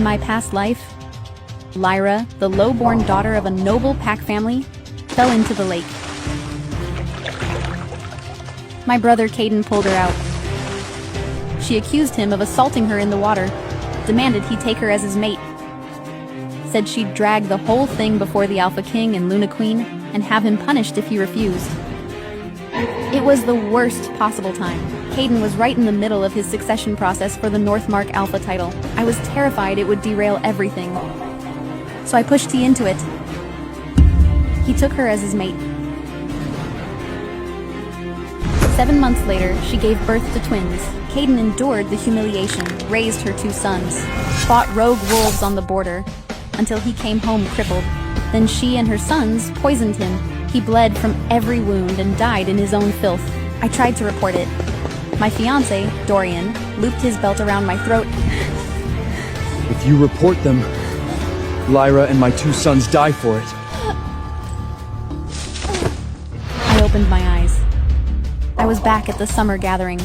my past life, Lyra, the low-born daughter of a noble pack family, fell into the lake. My brother Caden pulled her out. She accused him of assaulting her in the water, demanded he take her as his mate, said she'd drag the whole thing before the Alpha King and Luna Queen and have him punished if he refused. It was the worst possible time. Caden was right in the middle of his succession process for the Northmark Alpha title. I was terrified it would derail everything. So I pushed T into it. He took her as his mate. 7 months later, she gave birth to twins. Caden endured the humiliation, raised her 2 sons, fought rogue wolves on the border, until he came home crippled. Then she and her sons poisoned him. He bled from every wound and died in his own filth. I tried to report it. My fiancé, Dorian, looped his belt around my throat. If you report them, Lyra and my 2 sons die for it. I opened my eyes. I was back at the summer gathering.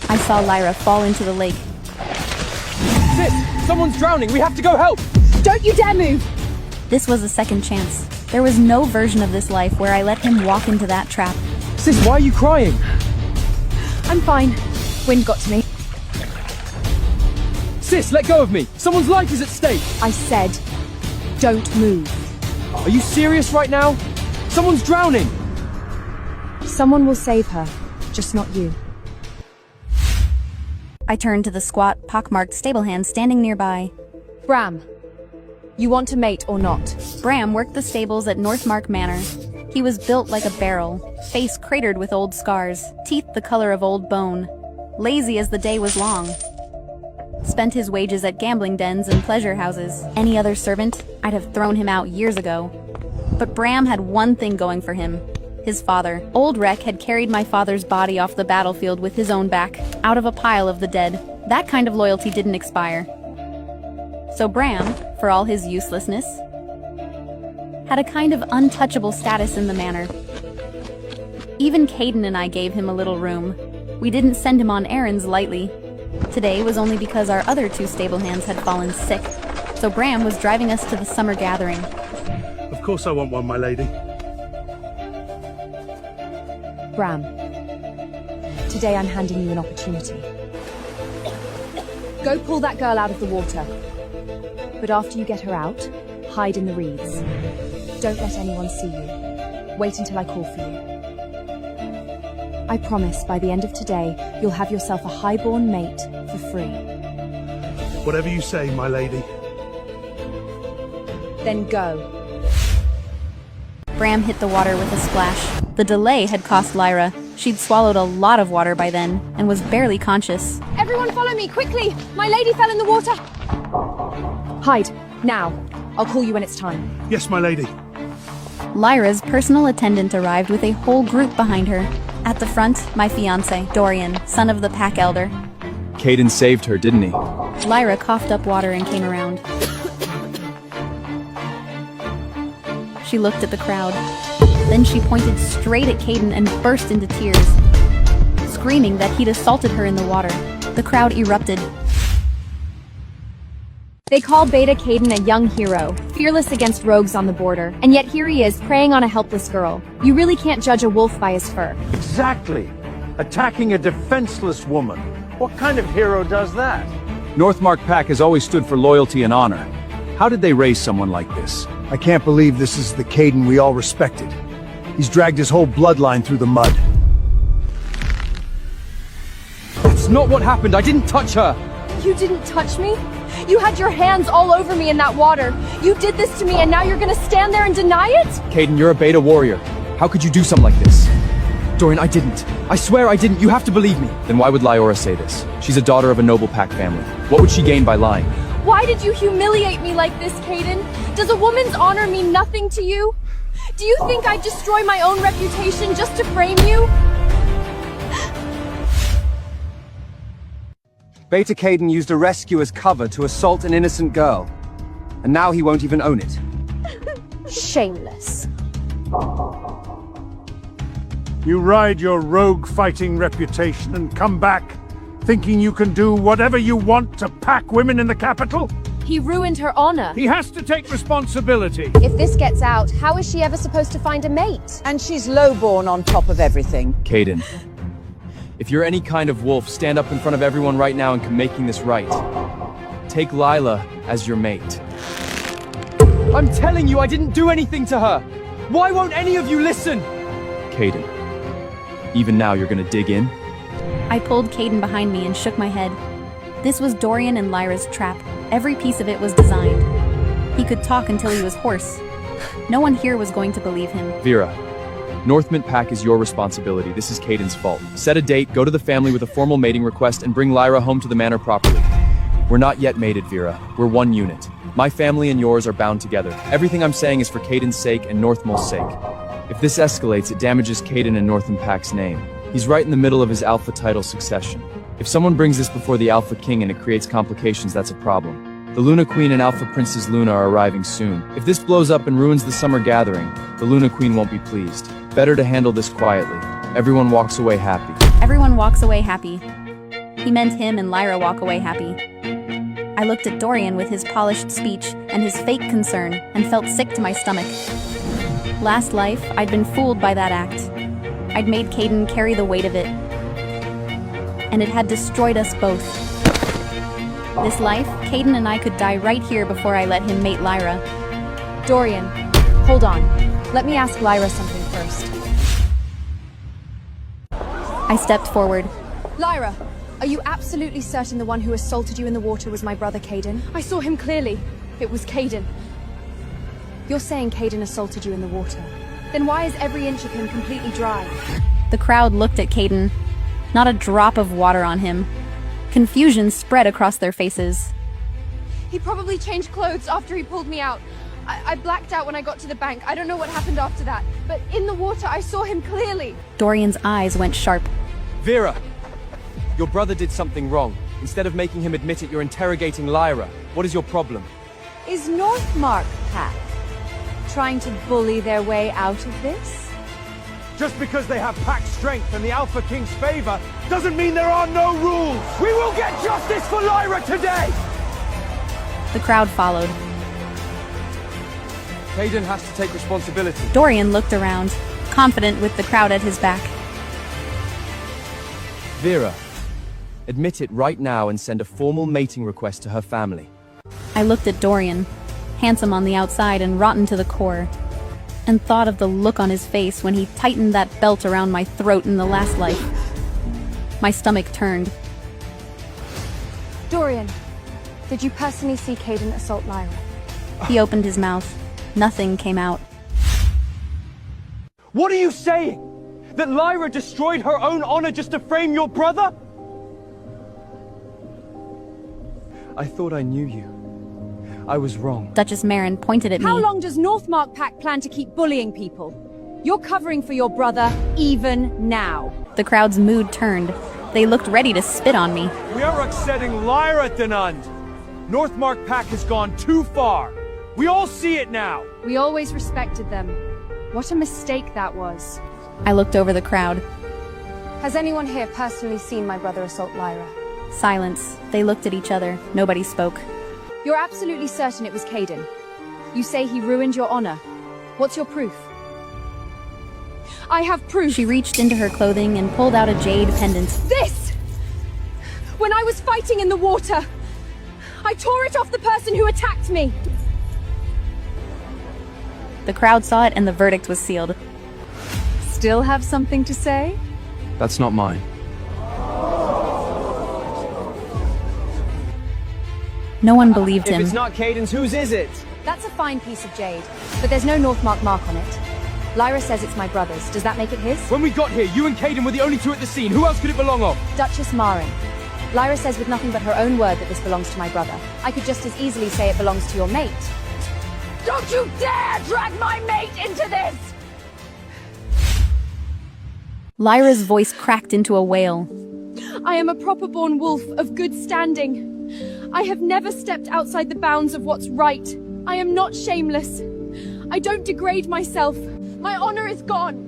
I saw Lyra fall into the lake. Sis, someone's drowning. We have to go help. Don't you dare move! This was a second chance. There was no version of this life where I let him walk into that trap. Sis, why are you crying? I'm fine. Wind got to me. Sis, let go of me. Someone's life is at stake. I said, don't move. Are you serious right now? Someone's drowning. Someone will save her, just not you. I turned to the squat, pockmarked stablehand standing nearby. Bram, you want to mate or not? Bram worked the stables at Northmark Manor. He was built like a barrel, face cratered with old scars, teeth the color of old bone, lazy as the day was long. Spent his wages at gambling dens and pleasure houses. Any other servant, I'd have thrown him out years ago. But Bram had one thing going for him. His father. Old Rek had carried my father's body off the battlefield with his own back, out of a pile of the dead. That kind of loyalty didn't expire. So Bram, for all his uselessness, had a kind of untouchable status in the manor. Even Caden and I gave him a little room. We didn't send him on errands lightly. Today was only because our other 2 stable-hands had fallen sick, so Bram was driving us to the summer gathering. Of course I want one, my lady. Bram, today I'm handing you an opportunity. Go pull that girl out of the water. But after you get her out, hide in the reeds. Don't let anyone see you. Wait until I call for you. I promise by the end of today, you'll have yourself a highborn mate for free. Whatever you say, my lady. Then go. Bram hit the water with a splash. The delay had cost Lyra. She'd swallowed a lot of water by then, and was barely conscious. Everyone follow me, quickly! My lady fell in the water! Hide, now. I'll call you when it's time. Yes, my lady. Lyra's personal attendant arrived with a whole group behind her. At the front, my fiancé, Dorian, son of the pack elder. Caden saved her, didn't he? Lyra coughed up water and came around. She looked at the crowd. Then she pointed straight at Caden and burst into tears, screaming that he'd assaulted her in the water. The crowd erupted. They call Beta Caden a young hero, fearless against rogues on the border, and yet here he is, preying on a helpless girl. You really can't judge a wolf by his fur. Exactly. Attacking a defenseless woman. What kind of hero does that? Northmark Pack has always stood for loyalty and honor. How did they raise someone like this? I can't believe this is the Caden we all respected. He's dragged his whole bloodline through the mud. That's not what happened. I didn't touch her. You didn't touch me? You had your hands all over me in that water. You did this to me and now you're gonna stand there and deny it? Caden, you're a beta warrior. How could you do something like this? Dorian, I didn't. I swear I didn't. You have to believe me. Then why would Lyra say this? She's a daughter of a noble pack family. What would she gain by lying? Why did you humiliate me like this, Caden? Does a woman's honor mean nothing to you? Do you think I'd destroy my own reputation just to frame you? Beta Caden used a rescue as cover to assault an innocent girl. And now he won't even own it. Shameless. You ride your rogue fighting reputation and come back Thinking you can do whatever you want to pack women in the capital? He ruined her honor. He has to take responsibility. If this gets out, how is she ever supposed to find a mate? And she's lowborn on top of everything. Caden, if you're any kind of wolf, stand up in front of everyone right now and making this right. Take Lila as your mate. I'm telling you, I didn't do anything to her. Why won't any of you listen? Caden, even now you're gonna dig in? I pulled Caden behind me and shook my head. This was Dorian and Lyra's trap. Every piece of it was designed. He could talk until he was hoarse. No one here was going to believe him. Vera, Northmint Pack is your responsibility. This is Caden's fault. Set a date, go to the family with a formal mating request, and bring Lyra home to the manor properly. We're not yet mated, Vera. We're one unit. My family and yours are bound together. Everything I'm saying is for Caden's sake and Northmol's sake. If this escalates, it damages Caden and Northmint Pack's name. He's right in the middle of his alpha title succession. If someone brings this before the Alpha King and it creates complications, that's a problem. The Luna Queen and Alpha Princess Luna are arriving soon. If this blows up and ruins the summer gathering, the Luna Queen won't be pleased. Better to handle this quietly. Everyone walks away happy. Everyone walks away happy. He meant him and Lyra walk away happy. I looked at Dorian with his polished speech and his fake concern and felt sick to my stomach. Last life, I'd been fooled by that act. I'd made Caden carry the weight of it. And it had destroyed us both. This life, Caden and I could die right here before I let him mate Lyra. Dorian, hold on. Let me ask Lyra something first. I stepped forward. Lyra, are you absolutely certain the one who assaulted you in the water was my brother Caden? I saw him clearly. It was Caden. You're saying Caden assaulted you in the water. Then why is every inch of him completely dry? The crowd looked at Caden. Not a drop of water on him. Confusion spread across their faces. He probably changed clothes after he pulled me out. I blacked out when I got to the bank. I don't know what happened after that. But in the water, I saw him clearly. Dorian's eyes went sharp. Vera, your brother did something wrong. Instead of making him admit it, you're interrogating Lyra. What is your problem? Is Northmark Pack trying to bully their way out of this? Just because they have pack strength and the Alpha King's favor doesn't mean there are no rules! We will get justice for Lyra today! The crowd followed. Caden has to take responsibility. Dorian looked around, confident with the crowd at his back. Vera, admit it right now and send a formal mating request to her family. I looked at Dorian, handsome on the outside and rotten to the core, and thought of the look on his face when he tightened that belt around my throat in the last life. My stomach turned. Dorian, did you personally see Caden assault Lyra? He opened his mouth. Nothing came out. What are you saying? That Lyra destroyed her own honor just to frame your brother? I thought I knew you. I was wrong. Duchess Marin pointed at me. How long does Northmark Pack plan to keep bullying people? You're covering for your brother, even now. The crowd's mood turned. They looked ready to spit on me. We are upsetting Lyra Denund. Northmark Pack has gone too far. We all see it now. We always respected them. What a mistake that was. I looked over the crowd. Has anyone here personally seen my brother assault Lyra? Silence. They looked at each other. Nobody spoke. You're absolutely certain it was Caden. You say he ruined your honor. What's your proof? I have proof. She reached into her clothing and pulled out a jade pendant. This! When I was fighting in the water, I tore it off the person who attacked me. The crowd saw it and the verdict was sealed. Still have something to say? That's not mine. No one believed If him. it's not Caden's, whose is it? That's a fine piece of jade, but there's no Northmark mark on it. Lyra says it's my brother's. Does that make it his? When we got here, you and Caden were the only two at the scene. Who else could it belong of? Duchess Marin. Lyra says with nothing but her own word that this belongs to my brother. I could just as easily say it belongs to your mate. Don't you dare drag my mate into this! Lyra's voice cracked into a wail. I am a proper-born wolf of good standing. I have never stepped outside the bounds of what's right. I am not shameless. I don't degrade myself. My honor is gone.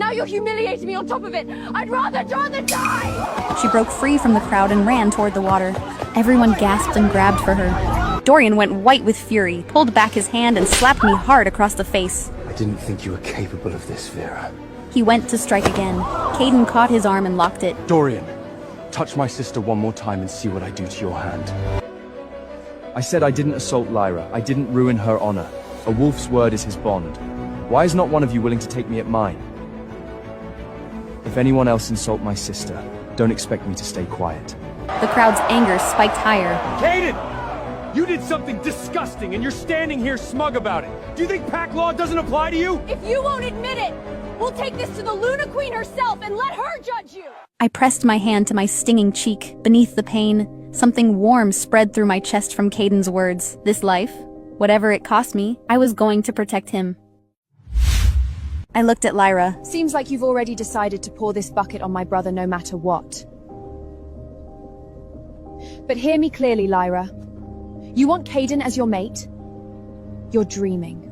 Now you're humiliating me on top of it! I'd rather die! She broke free from the crowd and ran toward the water. Everyone gasped and grabbed for her. Dorian went white with fury, pulled back his hand and slapped me hard across the face. I didn't think you were capable of this, Vera. He went to strike again. Caden caught his arm and locked it. Dorian, touch my sister one more time and see what I do to your hand. I said I didn't assault Lyra. I didn't ruin her honor. A wolf's word is his bond. Why is not one of you willing to take me at mine? If anyone else insult my sister, don't expect me to stay quiet. The crowd's anger spiked higher. Caden! You did something disgusting and you're standing here smug about it. Do you think pack law doesn't apply to you? If you won't admit it, we'll take this to the Luna Queen herself and let her judge you! I pressed my hand to my stinging cheek. Beneath the pain, something warm spread through my chest from Caden's words. This life, whatever it cost me, I was going to protect him. I looked at Lyra. Seems like you've already decided to pour this bucket on my brother no matter what. But hear me clearly, Lyra. You want Caden as your mate? You're dreaming.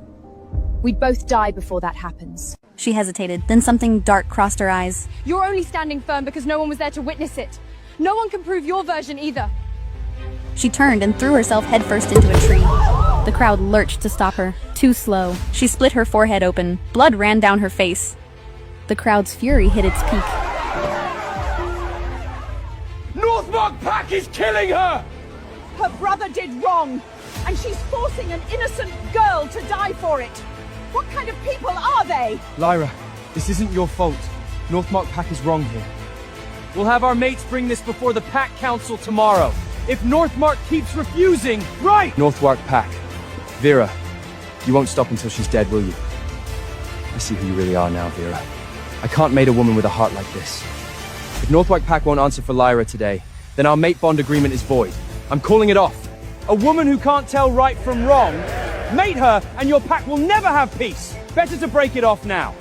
We'd both die before that happens. She hesitated, then something dark crossed her eyes. You're only standing firm because no one was there to witness it. No one can prove your version either. She turned and threw herself headfirst into a tree. The crowd lurched to stop her. Too slow. She split her forehead open. Blood ran down her face. The crowd's fury hit its peak. Northmark Pack is killing her! Her brother did wrong, and she's forcing an innocent girl to die for it. What kind of people are they? Lyra, this isn't your fault. Northmark Pack is wrong here. We'll have our mates bring this before the Pack Council tomorrow. If Northmark keeps refusing, right! Northmark Pack. Vera, you won't stop until she's dead, will you? I see who you really are now, Vera. I can't mate a woman with a heart like this. If Northmark Pack won't answer for Lyra today, then our mate bond agreement is void. I'm calling it off. A woman who can't tell right from wrong, mate her and your pack will never have peace. Better to break it off now.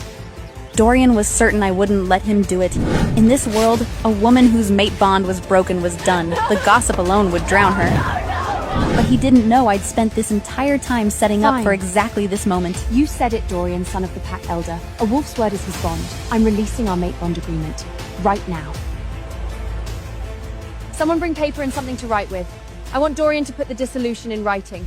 Dorian was certain I wouldn't let him do it. In this world, a woman whose mate bond was broken was done. The gossip alone would drown her. But he didn't know I'd spent this entire time setting up for exactly this moment. You said it, Dorian, son of the Pack Elder. A wolf's word is his bond. I'm releasing our mate bond agreement. Right now. Someone bring paper and something to write with. I want Dorian to put the dissolution in writing.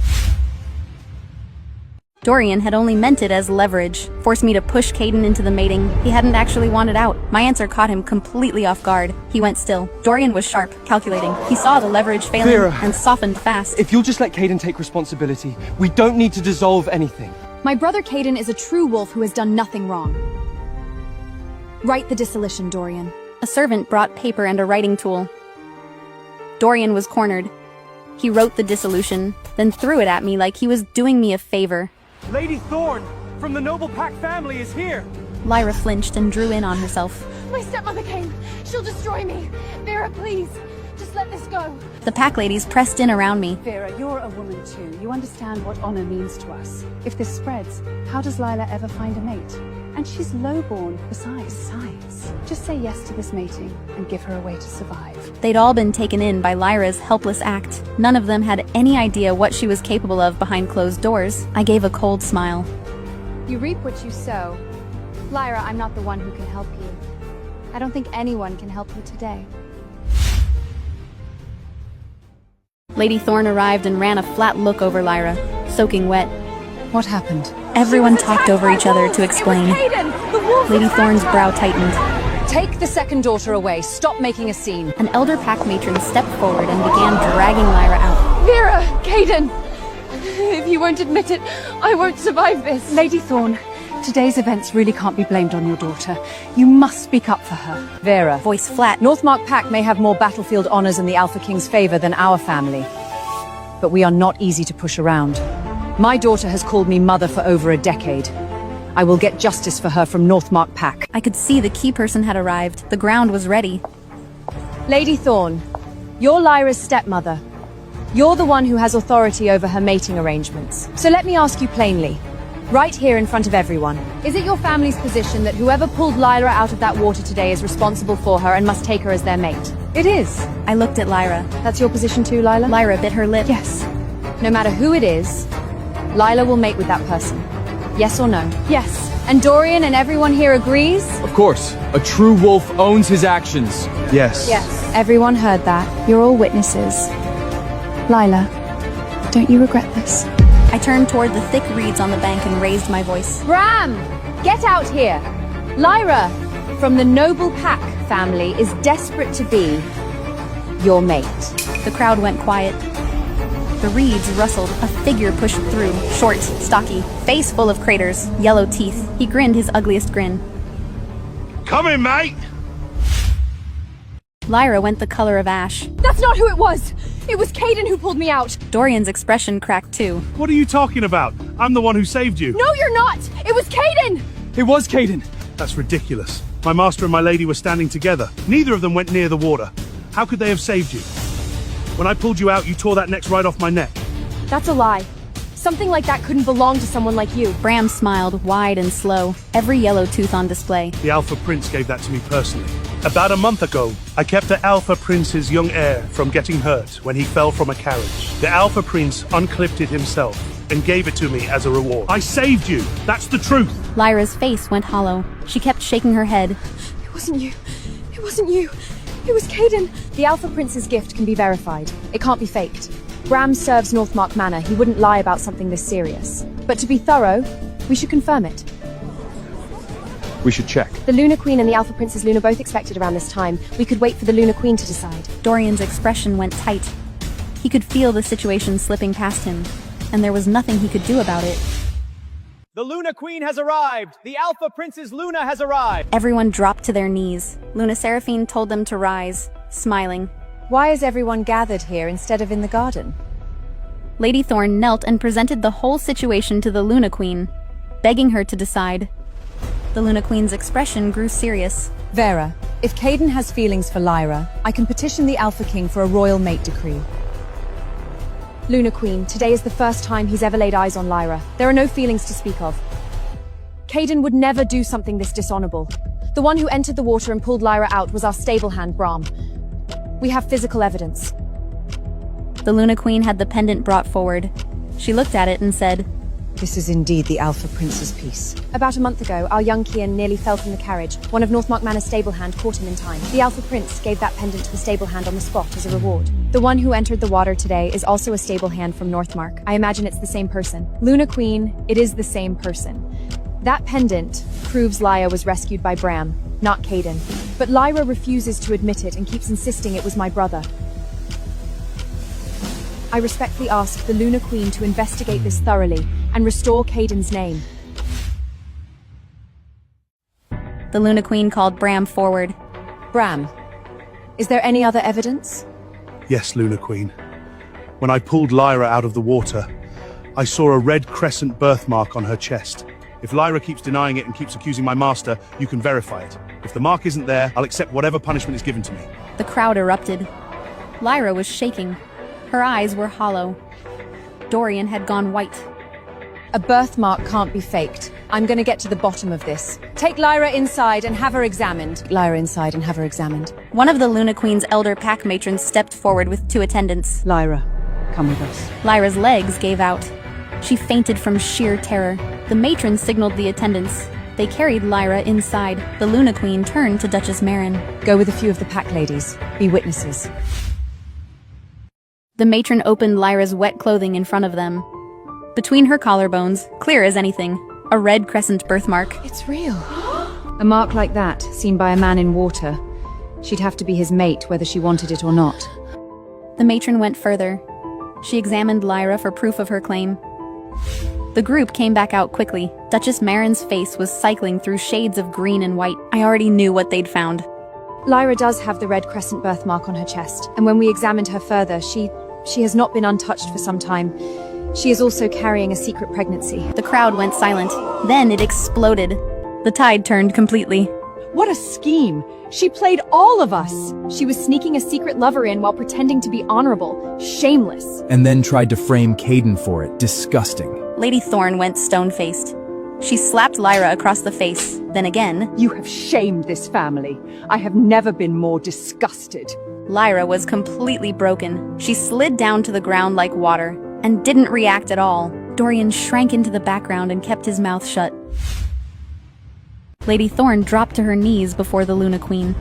Dorian had only meant it as leverage, forced me to push Caden into the mating. He hadn't actually wanted out. My answer caught him completely off guard. He went still. Dorian was sharp, calculating. He saw the leverage failing Vera, and softened fast. If you'll just let Caden take responsibility, we don't need to dissolve anything. My brother Caden is a true wolf who has done nothing wrong. Write the dissolution, Dorian. A servant brought paper and a writing tool. Dorian was cornered. He wrote the dissolution, then threw it at me like he was doing me a favor. Lady Thorn from the Noble Pack family is here. Lyra flinched and drew in on herself. My stepmother came. She'll destroy me. Vera, please. Just let this go. The pack ladies pressed in around me. Vera, you're a woman too. You understand what honor means to us. If this spreads, how does Lila ever find a mate? And she's lowborn besides. Just say yes to this mating and give her a way to survive. They'd all been taken in by Lyra's helpless act. None of them had any idea what she was capable of behind closed doors. I gave a cold smile. You reap what you sow. Lyra, I'm not the one who can help you. I don't think anyone can help you today. Lady Thorn arrived and ran a flat look over Lyra, soaking wet. What happened? Everyone talked over each other to explain. Lady Thorn's brow tightened. Take the second daughter away. Stop making a scene. An elder pack matron stepped forward and began dragging Lyra out. Vera! Caden! If you won't admit it, I won't survive this. Lady Thorn, today's events really can't be blamed on your daughter. You must speak up for her. Vera. Voice flat. Northmark Pack may have more battlefield honors in the Alpha King's favor than our family. But we are not easy to push around. My daughter has called me mother for over a decade. I will get justice for her from Northmark Pack. I could see the key person had arrived. The ground was ready. Lady Thorn, you're Lyra's stepmother. You're the one who has authority over her mating arrangements. So let me ask you plainly, right here in front of everyone, is it your family's position that whoever pulled Lyra out of that water today is responsible for her and must take her as their mate? It is. I looked at Lyra. That's your position too, Lila? Lyra bit her lip. Yes. No matter who it is, Lila will mate with that person. Yes or no? Yes. And Dorian and everyone here agrees? Of course, a true wolf owns his actions. Yes. Everyone heard that. You're all witnesses. Lila, don't you regret this? I turned toward the thick reeds on the bank and raised my voice. Bram, get out here. Lyra, from the noble Pack family, is desperate to be your mate. The crowd went quiet. The reeds rustled. A figure pushed through, short, stocky, face full of craters, yellow teeth. He grinned his ugliest grin. Come in, mate! Lyra went the color of ash. That's not who it was! It was Caden who pulled me out! Dorian's expression cracked too. What are you talking about? I'm the one who saved you. No, you're not! It was Caden! It was Caden. That's ridiculous. My master and my lady were standing together. Neither of them went near the water. How could they have saved you? When I pulled you out, you tore that neck right off my neck. That's a lie. Something like that couldn't belong to someone like you. Bram smiled, wide and slow, every yellow tooth on display. The Alpha Prince gave that to me personally. About a month ago, I kept the Alpha Prince's young heir from getting hurt when he fell from a carriage. The Alpha Prince unclipped it himself and gave it to me as a reward. I saved you. That's the truth. Lyra's face went hollow. She kept shaking her head. It wasn't you. It wasn't you. It was Caden. The Alpha Prince's gift can be verified. It can't be faked. Bram serves Northmark Manor. He wouldn't lie about something this serious. But to be thorough, we should confirm it. We should check. The Lunar Queen and the Alpha Prince's Luna both expected around this time. We could wait for the Lunar Queen to decide. Dorian's expression went tight. He could feel the situation slipping past him, and there was nothing he could do about it. The Luna Queen has arrived! The Alpha Princess Luna has arrived! Everyone dropped to their knees. Luna Seraphine told them to rise, smiling. Why is everyone gathered here instead of in the garden? Lady Thorne knelt and presented the whole situation to the Luna Queen, begging her to decide. The Luna Queen's expression grew serious. Vera, if Caden has feelings for Lyra, I can petition the Alpha King for a royal mate decree. Luna Queen, today is the first time he's ever laid eyes on Lyra. There are no feelings to speak of. Caden would never do something this dishonorable. The one who entered the water and pulled Lyra out was our stable hand, Bram. We have physical evidence. The Luna Queen had the pendant brought forward. She looked at it and said, This is indeed the Alpha Prince's piece. About a month ago, our young Kian nearly fell from the carriage. One of Northmark Manor's stable hand caught him in time. The Alpha Prince gave that pendant to the stable hand on the spot as a reward. The one who entered the water today is also a stable hand from Northmark. I imagine it's the same person. Luna Queen, it is the same person. That pendant proves Lyra was rescued by Bram, not Caden. But Lyra refuses to admit it and keeps insisting it was my brother. I respectfully ask the Luna Queen to investigate this thoroughly and restore Caden's name. The Luna Queen called Bram forward. Bram, is there any other evidence? Yes, Luna Queen. When I pulled Lyra out of the water, I saw a red crescent birthmark on her chest. If Lyra keeps denying it and keeps accusing my master, you can verify it. If the mark isn't there, I'll accept whatever punishment is given to me. The crowd erupted. Lyra was shaking. Her eyes were hollow. Dorian had gone white. A birthmark can't be faked. I'm gonna get to the bottom of this. Take Lyra inside and have her examined. Lyra inside and have her examined. One of the Luna Queen's elder pack matrons stepped forward with 2 attendants. Lyra, come with us. Lyra's legs gave out. She fainted from sheer terror. The matron signaled the attendants. They carried Lyra inside. The Luna Queen turned to Duchess Marin. Go with a few of the pack ladies. Be witnesses. The matron opened Lyra's wet clothing in front of them. Between her collarbones, clear as anything, a red crescent birthmark. It's real. A mark like that, seen by a man in water. She'd have to be his mate, whether she wanted it or not. The matron went further. She examined Lyra for proof of her claim. The group came back out quickly. Duchess Marin's face was cycling through shades of green and white. I already knew what they'd found. Lyra does have the red crescent birthmark on her chest, and when we examined her further, she has not been untouched for some time. She is also carrying a secret pregnancy. The crowd went silent. Then it exploded. The tide turned completely. What a scheme! She played all of us! She was sneaking a secret lover in while pretending to be honorable. Shameless. And then tried to frame Caden for it. Disgusting. Lady Thorne went stone-faced. She slapped Lyra across the face. Then again, You have shamed this family. I have never been more disgusted. Lyra was completely broken. She slid down to the ground like water and didn't react at all. Dorian shrank into the background and kept his mouth shut. Lady Thorne dropped to her knees before the Luna Queen.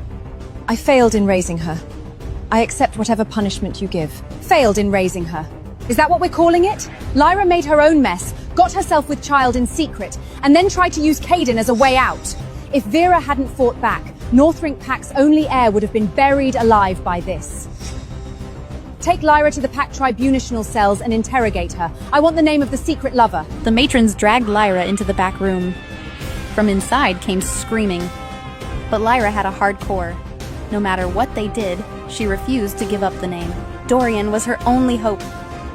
I failed in raising her. I accept whatever punishment you give. Failed in raising her. Is that what we're calling it? Lyra made her own mess, got herself with child in secret, and then tried to use Caden as a way out. If Vera hadn't fought back, Northrink Pack's only heir would have been buried alive by this. Take Lyra to the Pack tribunal cells and interrogate her. I want the name of the secret lover. The matrons dragged Lyra into the back room. From inside came screaming. But Lyra had a hard core. No matter what they did, she refused to give up the name. Dorian was her only hope.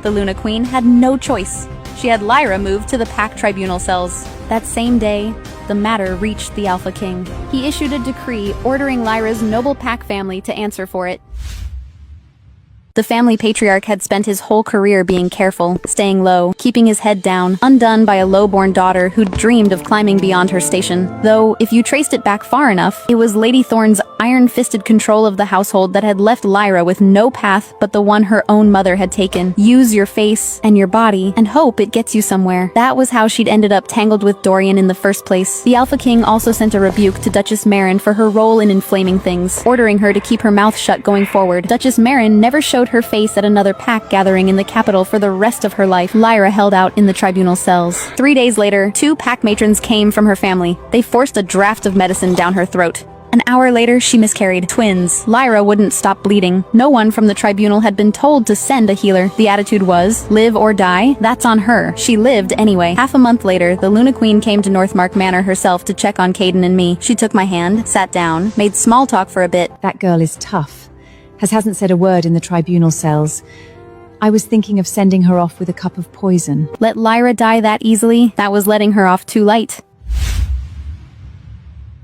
The Luna Queen had no choice. She had Lyra moved to the Pack tribunal cells. That same day, the matter reached the Alpha King. He issued a decree ordering Lyra's noble Pack family to answer for it. The family patriarch had spent his whole career being careful, staying low, keeping his head down, undone by a low-born daughter who'd dreamed of climbing beyond her station. Though, if you traced it back far enough, it was Lady Thorne's iron-fisted control of the household that had left Lyra with no path but the one her own mother had taken. Use your face and your body and hope it gets you somewhere. That was how she'd ended up tangled with Dorian in the first place. The Alpha King also sent a rebuke to Duchess Marin for her role in inflaming things, ordering her to keep her mouth shut going forward. Duchess Marin never showed her face at another Pack gathering in the capital for the rest of her life. Lyra held out in the tribunal cells. 3 days later, 2 Pack matrons came from her family. They forced a draft of medicine down her throat. An hour later, she miscarried. Twins. Lyra wouldn't stop bleeding. No one from the tribunal had been told to send a healer. The attitude was, live or die, that's on her. She lived anyway. Half a month later, the Luna Queen came to Northmark Manor herself to check on Caden and me. She took my hand, sat down, made small talk for a bit. That girl is tough. Hasn't said a word in the tribunal cells. I was thinking of sending her off with a cup of poison. Let Lyra die that easily? That was letting her off too light.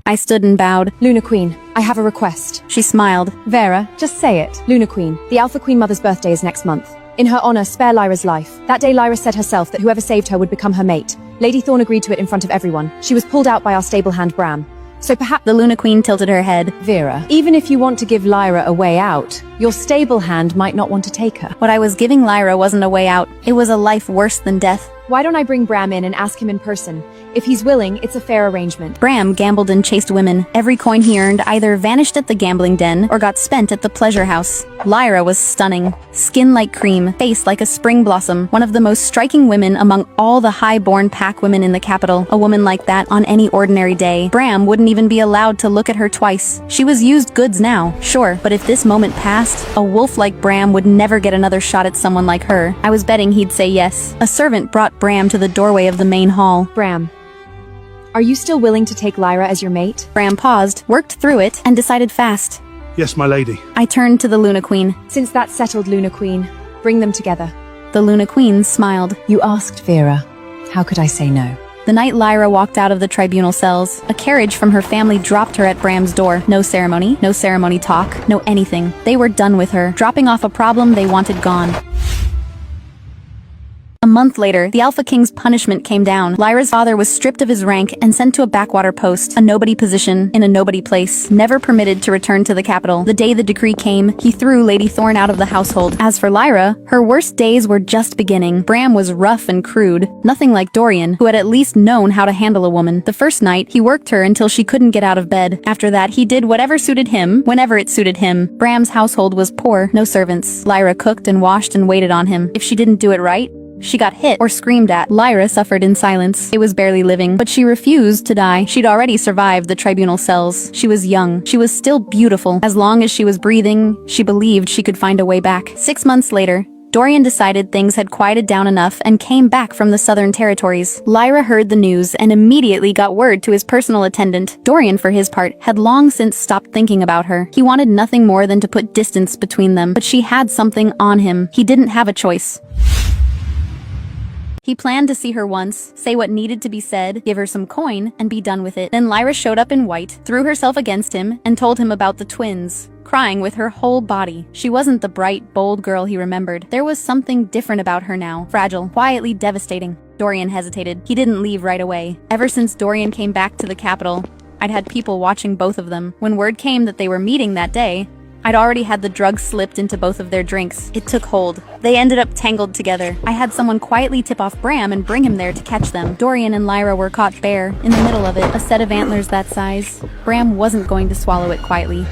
I stood and bowed. Luna Queen, I have a request. She smiled. Vera, just say it. Luna Queen, the Alpha Queen Mother's birthday is next month. In her honor, spare Lyra's life. That day Lyra said herself that whoever saved her would become her mate. Lady Thorne agreed to it in front of everyone. She was pulled out by our stable hand Bram. So perhaps the Luna Queen tilted her head. Vera, even if you want to give Lyra a way out, your stable hand might not want to take her. What I was giving Lyra wasn't a way out. It was a life worse than death. Why don't I bring Bram in and ask him in person? If he's willing, it's a fair arrangement. Bram gambled and chased women. Every coin he earned either vanished at the gambling den or got spent at the pleasure house. Lyra was stunning. Skin like cream, face like a spring blossom. One of the most striking women among all the high-born Pack women in the capital. A woman like that on any ordinary day. Bram wouldn't even be allowed to look at her twice. She was used goods now, sure, but if this moment passed, a wolf like Bram would never get another shot at someone like her. I was betting he'd say yes. A servant brought Bram to the doorway of the main hall. Bram, are you still willing to take Lyra as your mate? Bram paused, worked through it, and decided fast. Yes, my lady. I turned to the Luna Queen. Since that's settled, Luna Queen, bring them together. The Luna Queen smiled. You asked, Vera. How could I say no? The night Lyra walked out of the tribunal cells, a carriage from her family dropped her at Bram's door. No ceremony talk, no anything. They were done with her, dropping off a problem they wanted gone. A month later, the Alpha King's punishment came down. Lyra's father was stripped of his rank and sent to a backwater post, a nobody position, in a nobody place, never permitted to return to the capital. The day the decree came, he threw Lady Thorne out of the household. As for Lyra, her worst days were just beginning. Bram was rough and crude, nothing like Dorian, who had at least known how to handle a woman. The first night, he worked her until she couldn't get out of bed. After that, he did whatever suited him, whenever it suited him. Bram's household was poor, no servants. Lyra cooked and washed and waited on him. If she didn't do it right, she got hit or screamed at. Lyra suffered in silence. It was barely living, but she refused to die. She'd already survived the tribunal cells. She was young. She was still beautiful. As long as she was breathing, she believed she could find a way back. 6 months later, Dorian decided things had quieted down enough and came back from the Southern Territories. Lyra heard the news and immediately got word to his personal attendant. Dorian, for his part, had long since stopped thinking about her. He wanted nothing more than to put distance between them, but she had something on him. He didn't have a choice. He planned to see her once, say what needed to be said, give her some coin, and be done with it. Then Lyra showed up in white, threw herself against him, and told him about the twins, crying with her whole body. She wasn't the bright, bold girl he remembered. There was something different about her now, fragile, quietly devastating. Dorian hesitated. He didn't leave right away. Ever since Dorian came back to the capital, I'd had people watching both of them. When word came that they were meeting that day, I'd already had the drug slipped into both of their drinks. It took hold. They ended up tangled together. I had someone quietly tip off Bram and bring him there to catch them. Dorian and Lyra were caught bare, in the middle of it, a set of antlers that size. Bram wasn't going to swallow it quietly.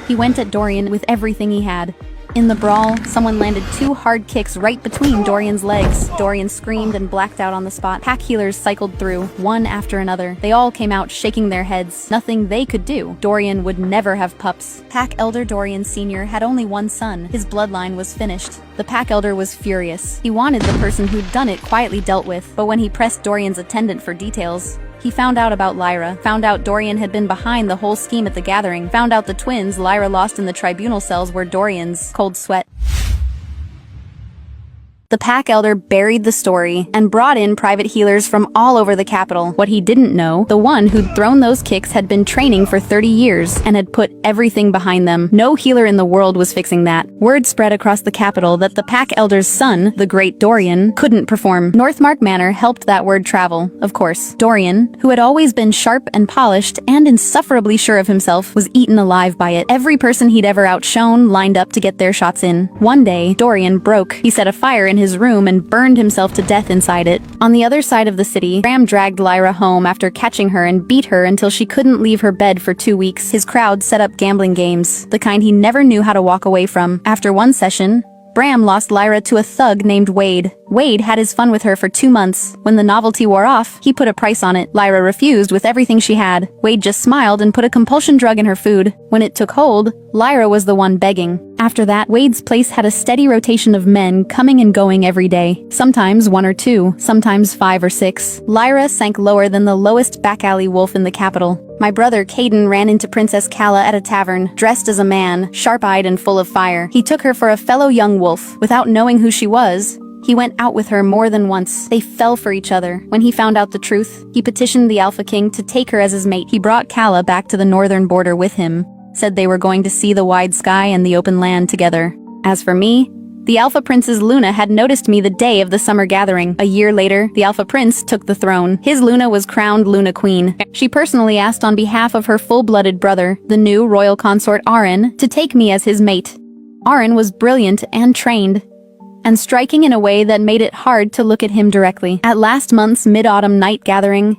He went at Dorian with everything he had. In the brawl, someone landed 2 hard kicks right between Dorian's legs. Dorian screamed and blacked out on the spot. Pack healers cycled through, one after another. They all came out shaking their heads. Nothing they could do. Dorian would never have pups. Pack Elder Dorian Sr. had only one son. His bloodline was finished. The Pack Elder was furious. He wanted the person who'd done it quietly dealt with, but when he pressed Dorian's attendant for details, he found out about Lyra, found out Dorian had been behind the whole scheme at the gathering, found out the twins Lyra lost in the tribunal cells were Dorian's. Cold sweat. The Pack Elder buried the story and brought in private healers from all over the capital. What he didn't know, the one who'd thrown those kicks had been training for 30 years and had put everything behind them. No healer in the world was fixing that. Word spread across the capital that the Pack Elder's son, the great Dorian, couldn't perform. Northmark Manor helped that word travel, of course. Dorian, who had always been sharp and polished and insufferably sure of himself, was eaten alive by it. Every person he'd ever outshone lined up to get their shots in. One day, Dorian broke. He set a fire in his room and burned himself to death inside it. On the other side of the city, Bram dragged Lyra home after catching her and beat her until she couldn't leave her bed for 2 weeks. His crowd set up gambling games, the kind he never knew how to walk away from. After one session, Bram lost Lyra to a thug named Wade. Wade had his fun with her for 2 months. When the novelty wore off, he put a price on it. Lyra refused with everything she had. Wade just smiled and put a compulsion drug in her food. When it took hold, Lyra was the one begging. After that, Wade's place had a steady rotation of men coming and going every day. Sometimes 1 or 2, sometimes 5 or 6. Lyra sank lower than the lowest back alley wolf in the capital. My brother Caden ran into Princess Calla at a tavern, dressed as a man, sharp-eyed and full of fire. He took her for a fellow young wolf. Without knowing who she was, he went out with her more than once. They fell for each other. When he found out the truth, he petitioned the Alpha King to take her as his mate. He brought Calla back to the northern border with him, said they were going to see the wide sky and the open land together. As for me, the Alpha Prince's Luna had noticed me the day of the summer gathering. A year later, the Alpha Prince took the throne. His Luna was crowned Luna Queen. She personally asked on behalf of her full-blooded brother, the new royal consort Arin, to take me as his mate. Arin was brilliant and trained, and striking in a way that made it hard to look at him directly. At last month's mid-autumn night gathering,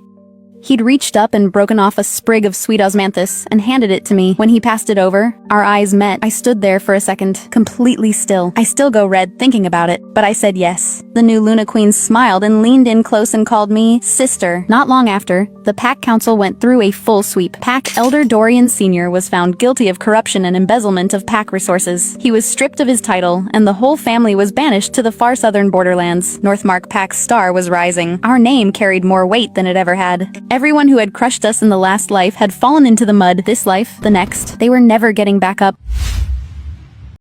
he'd reached up and broken off a sprig of sweet osmanthus and handed it to me. When he passed it over, our eyes met. I stood there for a second, completely still. I still go red thinking about it, but I said yes. The new Luna Queen smiled and leaned in close and called me sister. Not long after, the Pack Council went through a full sweep. Pack Elder Dorian Sr. was found guilty of corruption and embezzlement of Pack resources. He was stripped of his title, and the whole family was banished to the far southern borderlands. Northmark Pack's star was rising. Our name carried more weight than it ever had. Everyone who had crushed us in the last life had fallen into the mud. This life, the next, they were never getting back up.